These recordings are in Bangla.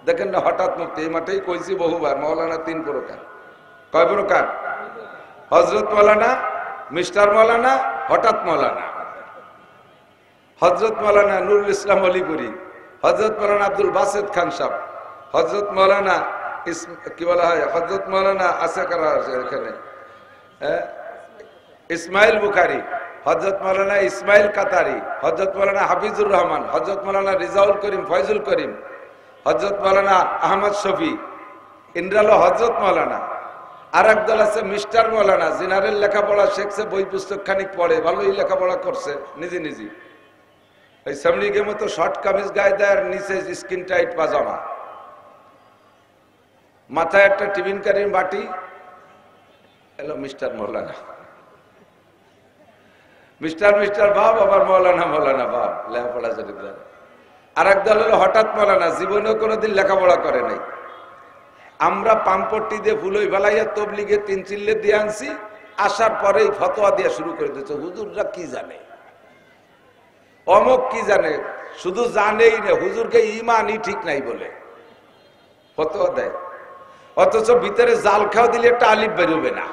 দেখেন না হঠাৎ মুক্তি, এই মাঠেই কইছি বহুবার, মৌলানা 3 প্রকার। কয় প্রকার? হযরত মৌলানা, মিস্টার মৌলানা, হঠাৎ মৌলানা। হযরত মৌলানা নুরুল ইসলাম অলিপুরি, হযরত মৌলানা আব্দুল বাসেত খান সাহেব, হযরত মৌলানা কি বলা হয়, হযরত মৌলানা আছে কারা এখানে, ইসমাইল বুখারী, হযরত মৌলানা ইসমাইল কাতারি, হযরত মৌলানা হাফিজুর রহমান, হযরত মৌলানা রিজাউল করিম, ফয়জুল করিম, হযরত মৌলানা আহমদ শফি, ইন্দ্রালো হযরত মৌলানা। আর একদল আছে মিস্টার মৌলানা, জিনারের লেখাপড়া শিখছে, বই পুস্তক খানিক পড়ে, ভালোই লেখাপড়া করছে নিজে নিজে। এই সামরিকের মতো শর্ট কামিজ গায়ে দেয় আর নিচে স্কিন টাইট পাজামা, মাথায় একটা টিফিন কারির বাটি, এলো মিস্টার মৌলানা। মিস্টার ভাব, আবার মৌলানা মৌলানা ভাব, লেখাপড়া জানি। আর একদল হলো হঠাৎ মৌলানা, জীবনেও কোনোদিন লেখাপড়া করে নাই। আমরা পাম্পট্টি দিয়ে ফুলই বেলাইয়া তবলিগে 3 চিল্লে দিয়ে আনছি, আসার পরেই ফতোয়া দিয়ে শুরু করে দিচ্ছে। হুজুররা কি জানে, অমুক কি জানে, শুধু জানেই না, হুজুরকে ইমানই ঠিক নাই বলে ফতোয়া দেয়। অথচ ভিতরে জাল খাওয়া দিলে একটা আলিফ বেরোবে না,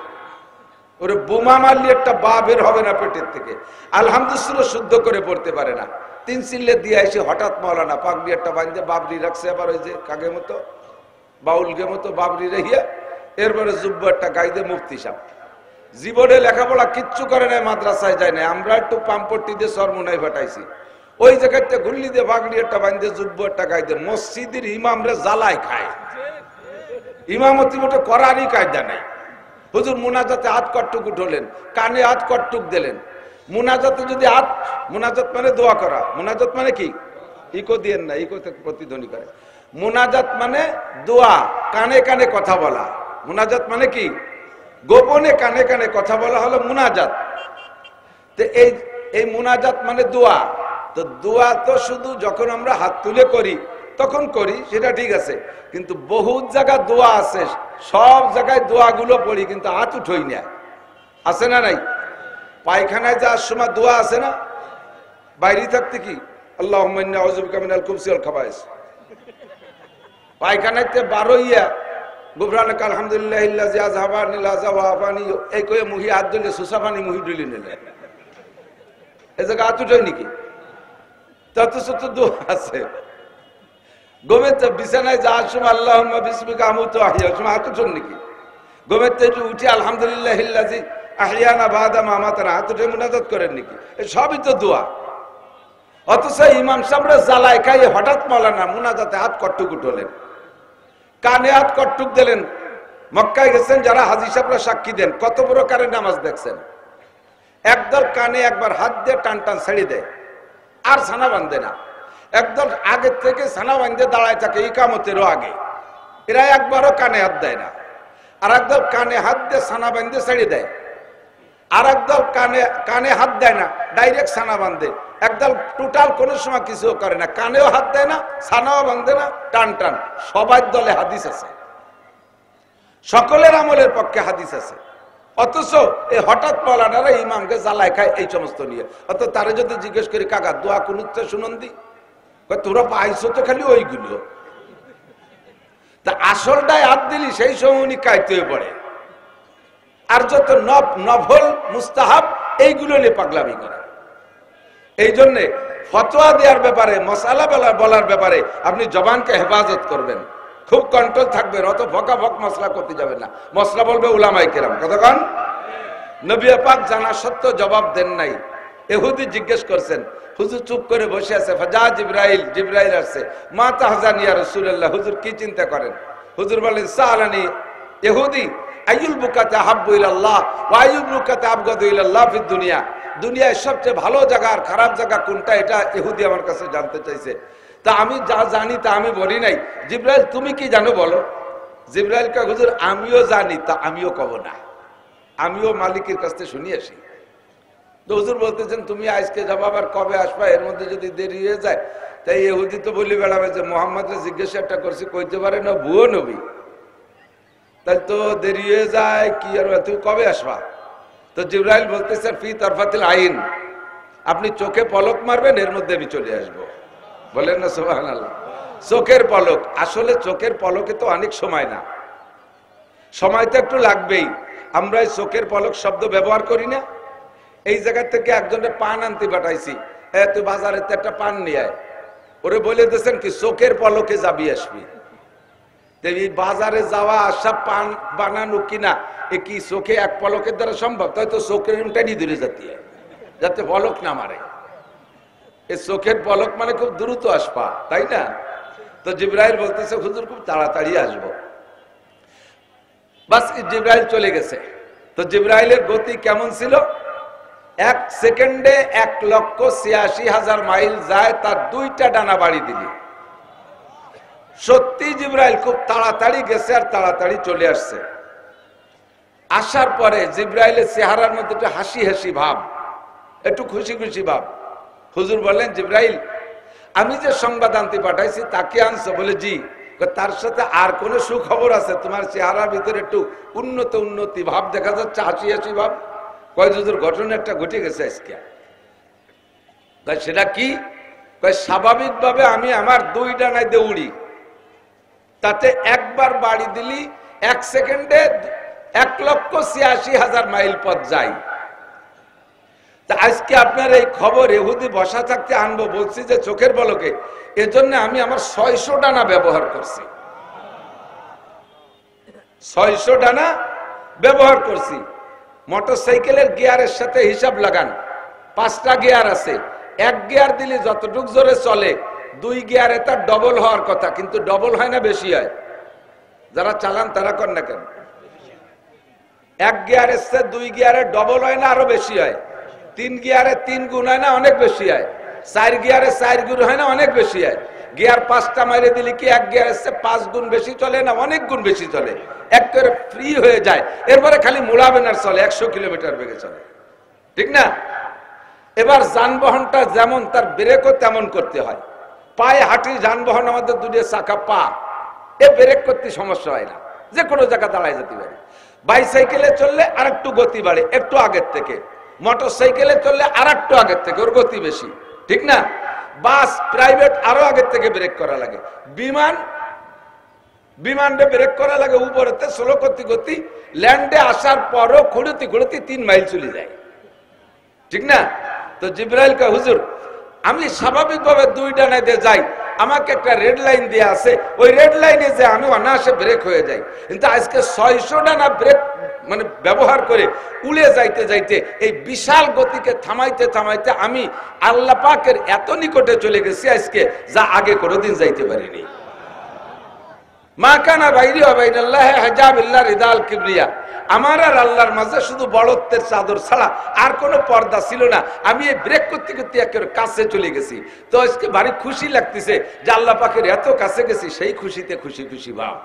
ওরে বোমা মারলে একটা বা বের হবে না পেটের থেকে, আলহামদুলিল্লাহ শুদ্ধ করে পড়তে পারে না। 3 চিল্লে দিয়ে এসে হঠাৎ মৌলানা পাগড়ি একটা বাঁধে, বাবরি রাখছে, আবার ওই যে কাগের মতো বাউলকে মতো বাবরি রেহিয়া, এরপরে জুব্ব একটা গাইদে মুফতি সাহেব। জীবনে লেখাপড়া কিচ্ছু করে নাই, মাদ্রাসায় যায় না। আমরা একটু পাম্পট্টি দিয়ে সরমুনাই ফাটাইছি, ওই জায়গাতে গুল্লি দিয়ে বাগড়ি একটা বাঁধে, জুব্ব একটা গাইদে। মসজিদের ইমামরে জ্বালায় খায়, ইমামতি মোটে করারই কায়দা নাই। হুজুর মুনাজাতে হাত কটটুক উঠলেন, কানে হাত কটটুক দিলেন। মুনাজাতে যদি হাত, মুনাজাত মানে দোয়া করা, মুনাজাত মানে কি, ইকো দিয়েন না, ইকোতে প্রতিধ্বনি করে। মুনাজাত মানে দোয়া, কানে কানে কথা বলা। মুনাজাত মানে কি, গোপনে কানে কানে কথা বলা হলো মুনাজাত। তো এই মুনাজাত মানে দোয়া। তো দোয়া তো শুধু যখন আমরা হাত তুলে করি তখন করি, সেটা ঠিক আছে, কিন্তু বহুত জায়গায় দোয়া আছে, সব জায়গায় দোয়াগুলো পড়ি কিন্তু হাত উঠই না, আছে না নাই? পায়খানায় যাওয়ার সময় দোয়া আছে না, বাইরে থাকতে কি আল্লাহুম্মা ইন্নী আউযু বিকা মিনাল খুবসি ওয়াল খাবায়েস, পায়খানাতে 12 ইয়া গুফরানাকা আলহামদুলিল্লাহিল্লাযী আযহাবা আনিল আযা ওয়া আফানি, এই কয়ে মুহি হাত দিলে সুসাফানি মুহি দিলি নিলে, এই জায়গা হাত উঠই নাকি? তত সত দোয়া আছে। গোমেতে বিছানায় যাওয়ার সময় আল্লাহুম্মা বিসমিকা আমুতু ওয়া আহইয়া, সময় হাত উঠুন নাকি? গোমেতে উঠে আলহামদুলিল্লাহিল্লাযী আহইয়ানা বাদা মা আমাতানা, হাত উঠে মুনাজাত করেন নাকি? এই সবই তো দোয়া। অথচ ইমাম সাহেবরা জ্বালায় খাইয়ে হঠাৎ মৌলানা মুনাজাতে হাত কটটুক উঠলেন, কানে হাত কটটুক দিলেন। মক্কায় গেছেন যারা, হাজী সাহেবরা সাক্ষী দেন, কত বড় কারে নামাজ দেখছেন। একদল কানে একবার হাত দিয়ে টান টান ছেড়ে দেয়, আর ছানা বাঁধে না। একদল আগের থেকে ছানা বাঁধে দাঁড়ায় থাকে ইকামতেরও আগে, এরা একবারও কানে হাত দেয় না। আর একদল কানে হাত দিয়ে ছানা বাঁধে ছেড়ে দেয়, আর একদল কানে হাত দেয় না, ডাইরেক্ট ছানা বাঁধে। একদল টোটাল কোনো সময় কিছু করে না, কানেও হাত দেয় না, ছানাও বাঁধে না, টান টান। সবার দলে হাদিস আছে, সকলের আমলের পক্ষে হাদিস আছে। অথচ এই হঠাৎ মৌলানারা ইমামকে জ্বালায় খায় এই সমস্ত নিয়ে। অত তারা যদি জিজ্ঞেস করি কাকা দোয়া কুনুতে শুনুন দি, তোরা পাইছো তো খালি ওইগুলো, তা আসলটাই হাত দিলি সেই সময় উনি কাইতে পড়ে। আর যত নফল মুস্তাহাব এইগুলো নিয়ে পাগলামি করে। এই জন্যে ফতোয়া দেওয়ার ব্যাপারে, মশালা বলার ব্যাপারে আপনি জবানকে হেফাজত করবেন, খুব কন্ট্রোল থাকবেন, অত ফকা ফক মশলা করতে যাবেন না। মশলা বলবে উলামায়ে কেরাম, কতক্ষণ নবী পাক জানা সত্ত্বেও জবাব দেন নাই। ইহুদি জিজ্ঞেস করছেন, হুজুর চুপ করে বসে আছে, ফাজা জিবরাইল আসছে, মা তাহজান ইয়া রাসূলুল্লাহ, হুজুর কি চিন্তা করেন? হুজুর বলেন সালানি ইহুদি আইয়ুল বুকাতে আহাব্বু ইলাল্লাহ ওয়া আইয়ুল বুকাতে আবগাদু ইলাল্লাহ ফিদ দুনিয়া, দুনিয়ায় সবচেয়ে ভালো জায়গা আর খারাপ জায়গা কোনটা, এটা ইহুদি আমার কাছে জানতে চাইছে। তা আমি যা জানি তা আমি বলি নাই। জিবরাইল তুমি কি জানো বলো? জিবরাইল কা হুজুর আমিও জানি, তা আমিও কব না, আমিও মালিকের কাছ থেকে শুনি আসি। তো হুজুর বলতেছেন তুমি আজকে যাবো, আবার কবে আসবা, এর মধ্যে যদি দেরি হয়ে যায়, তাই ইহুদি তো বলি বেড়াবে যে মোহাম্মদকে জিজ্ঞাসা একটা করছি, কইতে পারে না ভুয়ো নবী, তাহলে তো দেরি হয়ে যায়, কি আর তুমি কবে আসবা? তো জিবরাইল বলতেছেন ফি তরফাতিল আইন, আপনি চোখে পলক মারবেন, এর মধ্যে আমি চলে আসবো। বলেন না সুবহানাল্লাহ। চোখের পলক। আসলে চোখের পলকে তো অনেক সময় না, সময় তো একটু লাগবেই। আমরা এই চোখের পলক শব্দ ব্যবহার করি না। এই জায়গা থেকে একজনের পান আনতে পাঠাইছি, তুই বাজারে একটা পান নিয়ে আয়। ওরে বলে দিয়েছেন কি চোখের পলকে যাবি আসবি। এই বাজারে যাওয়া আসা পান বানানো কিনা এ কি চোখে এক পলকের দ্বারা সম্ভব? তাই তো চোখের টানি দূরে যেতে হয় যাতে পলক না মারে। এই চোখের পলক মানে খুব দ্রুত আসবা, তাই না? তো জিবরাইল বলতেছে হুজুর খুব তাড়াতাড়ি আসবো। বাস জিবরাইল চলে গেছে। তো জিবরাইলের গতি কেমন ছিল? 1 সেকেন্ডে 1,86,000 মাইল যায়, তার 2টা ডানা বাড়ি দিলি। সত্যি জিবরাইল খুব তাড়াতাড়ি গেছে আর তাড়াতাড়ি চলে আসছে। আসার পরে জিবরাইলের চেহারার মধ্যে একটু হাসি হাসি ভাব, একটু খুশি খুশি ভাব। হুজুর বললেন জিবরাইল, আমি যে সংবাদ আনতে পাঠাইছি তাকে আনছো? বলে জি। তার সাথে আর কোন সুখবর আছে? তোমার চেহারার ভিতরে একটু উন্নতি ভাব দেখা যাচ্ছে, হাসি হাসি ভাব। কয় হুজুর ঘটনা একটা ঘটে গেছে আজকে। সেটা কি? স্বাভাবিক ভাবে আমি আমার 2 ডানায় দৌড়ি, তাতে একবার বাড়ি দিলি 1 সেকেন্ডে 1,86,000 মাইল পথ যাই। তা আজকে আপনার এই খবর ইহুদি বসা থাকতে আনবো বলছি যে চোখের পলকে, এজন্য আমি আমার 600 ডানা ব্যবহার করছি। 600 ডানা ব্যবহার করছি। মোটরসাইকেলের গিয়ারের সাথে হিসাব লাগান, 5টা গিয়ার আছে। 1 গিয়ার দিলে যতটুক জোরে চলে 2 গিয়ারে তার ডবল হওয়ার কথা, কিন্তু ডবল হয় না, বেশি হয়। যারা চালান তারা কর না কেন? 1 গিয়ারের চেয়ে 2 গিয়ারে ডবল হয় না, আরো বেশি হয়। 3 গিয়ারে 3 গুণ হয় না, অনেক বেশি হয়। 4 গিয়ারে 4 গুণ হয় না, অনেক বেশি হয়। গিয়ার 5টা মাইরে দিলে কি 1 গিয়ারের চেয়ে 5 গুণ বেশি চলে না, অনেক গুণ বেশি চলে। এক করে ফ্রি হয়ে যায়, এরপরে খালি মোড়াবেন আর চলে, 100 কিলোমিটার বেগে চলে, ঠিক না? এবার যানবাহনটা যেমন, তার ব্রেকও তেমন করতে হয়। পায়ে হাঁটি যানবাহন, আমাদের 2 চাকা পা, এ ব্রেক করতে সমস্যা হয় না, যে কোনো জায়গা দাঁড়ায় যেতে পারে। বাইসাইকেলে চললে আর একটু গতি বাড়ে, একটু আগের থেকে। মোটর সাইকেলে চললে আর একটু আগের থেকে, ওর গতি বেশি, ঠিক না? বাস, প্রাইভেট আরো আগের থেকে ব্রেক করা লাগে। বিমানে ব্রেক করা লাগে উপরেতে, স্লো গতি। ল্যান্ডে আসার পরও খুঁড়তি 3 মাইল চলে যায়, ঠিক না? তো জিবরাইল কা হুজুর, আমি স্বাভাবিকভাবে 2 ডানায় দিয়ে যাই, আমাকে একটা রেড লাইন দিয়ে আছে, ওই রেড লাইনে যে আমি অনায়াসে ব্রেক হয়ে যাই। কিন্তু আজকে 600 ডানা ব্রেক মানে ব্যবহার করে উড়ে যাইতে যাইতে এই বিশাল গতিকে থামাইতে থামাইতে আমি আল্লাহ পাকের এত নিকটে চলে গেছি আজকে, যা আগে কোনোদিন যাইতে পারিনি। মা কানা বাইরি ওয়া বাইনাল্লাহি হিজাব ইল্লা রিদাল কিবরিয়া, আমার আর আল্লাহর মাঝে শুধু বড়ত্বের চাদর ছাড়া আর কোনো পর্দা ছিল না। আমি এই ব্রেক করতে করতে একেবারে কাছে চলে গেছি। তো আজকে ভারী খুশি লাগতেছে যে আল্লাহ পাকের এত কাছে গেছি, সেই খুশিতে খুশি খুশি ভাব।